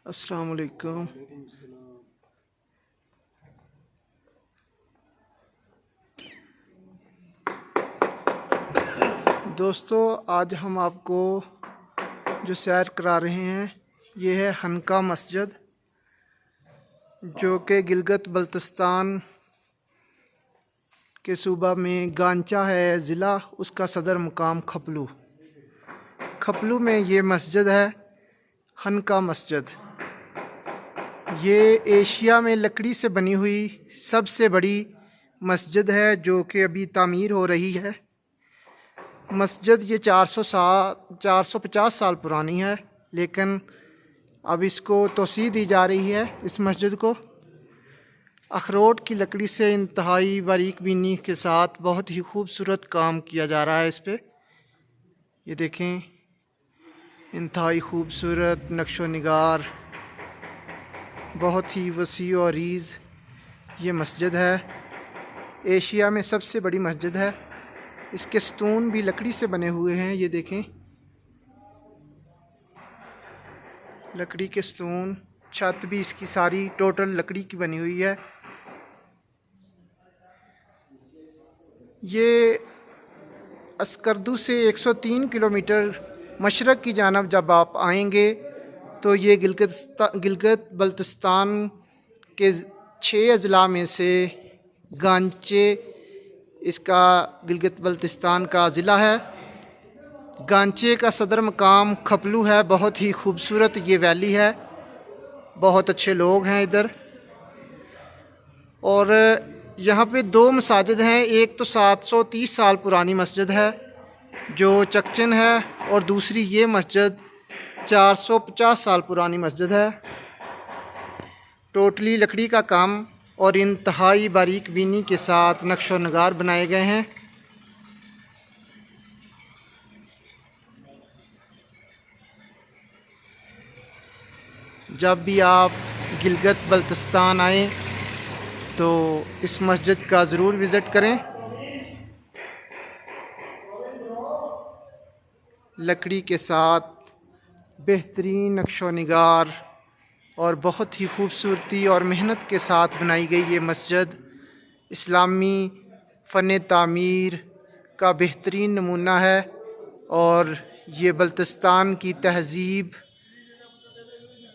अस्सलाम वालेकुम। दोस्तों, आज हम आपको जो सैर करा रहे हैं ये है हनका मस्जिद, जो कि गिलगित बल्तिस्तान के सूबा में गांचा है ज़िला, उसका सदर मुकाम खपलू में ये मस्जिद है हनका मस्जिद। ये एशिया में लकड़ी से बनी हुई सबसे बड़ी मस्जिद है जो कि अभी तामीर हो रही है। मस्जिद ये 450 साल पुरानी है, लेकिन अब इसको तोसी दी जा रही है। इस मस्जिद को अखरोट की लकड़ी से इंतहाई बारीक बीनी के साथ बहुत ही खूबसूरत काम किया जा रहा है इस पर। ये देखें, इंतहाई खूबसूरत नक्शो निगार, बहुत ही वसी और अरीज़ ये मस्जिद है। एशिया में सबसे बड़ी मस्जिद है। इसके स्तून भी लकड़ी से बने हुए हैं। ये देखें, लकड़ी के स्तून, छत भी इसकी सारी टोटल लकड़ी की बनी हुई है। ये अस्करदू से 103 किलोमीटर मशरक़ की जानब जब आप आएंगे तो ये गिलगित बल्तिस्तान के 6 अज़ला में से गांचे इसका गिलगित बल्तिस्तान का ज़िला है। गांचे का सदर मकाम खपलू है। बहुत ही खूबसूरत ये वैली है, बहुत अच्छे लोग हैं इधर। और यहाँ पे 2 मसाजिद हैं। एक तो 730 साल पुरानी मस्जिद है जो चकचन है, और दूसरी ये मस्जिद 450 साल पुरानी मस्जिद है। टोटली लकड़ी का काम और इंतहाई बारीक बीनी के साथ नक्शो नगार बनाए गए हैं। जब भी आप गिलगित बल्तिस्तान आएँ तो इस मस्जिद का ज़रूर विज़िट करें। लकड़ी के साथ बेहतरीन नक्शो निगार और बहुत ही खूबसूरती और मेहनत के साथ बनाई गई ये मस्जिद इस्लामी फ़न तामीर का बेहतरीन नमूना है, और ये बल्तिस्तान की तहज़ीब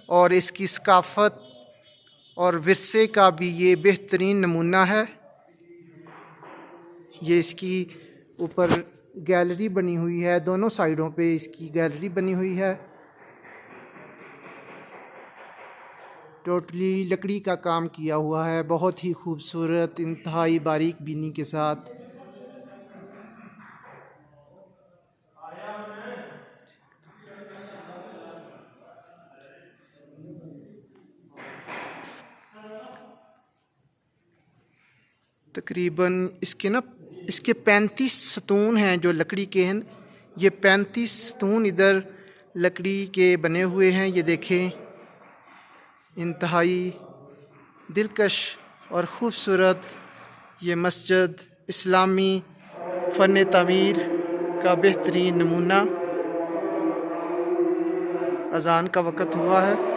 और इसकी सकाफ़त और विरसे का भी ये बेहतरीन नमूना है। ये इसकी ऊपर गैलरी बनी हुई है, दोनों साइडों पे इसकी गैलरी बनी हुई है। टोटली लकड़ी का काम किया हुआ है, बहुत ही खूबसूरत इंतहाई बारीक बीनी के साथ। तकरीबन इसके 35 सतून हैं जो लकड़ी के हैं। ये 35 सतून इधर लकड़ी के बने हुए हैं। ये देखें, इंतहाई दिलकश और ख़ूबसूरत ये मस्जिद इस्लामी फ़न तामीर का बेहतरीन नमूना। अज़ान का वक़्त हुआ है।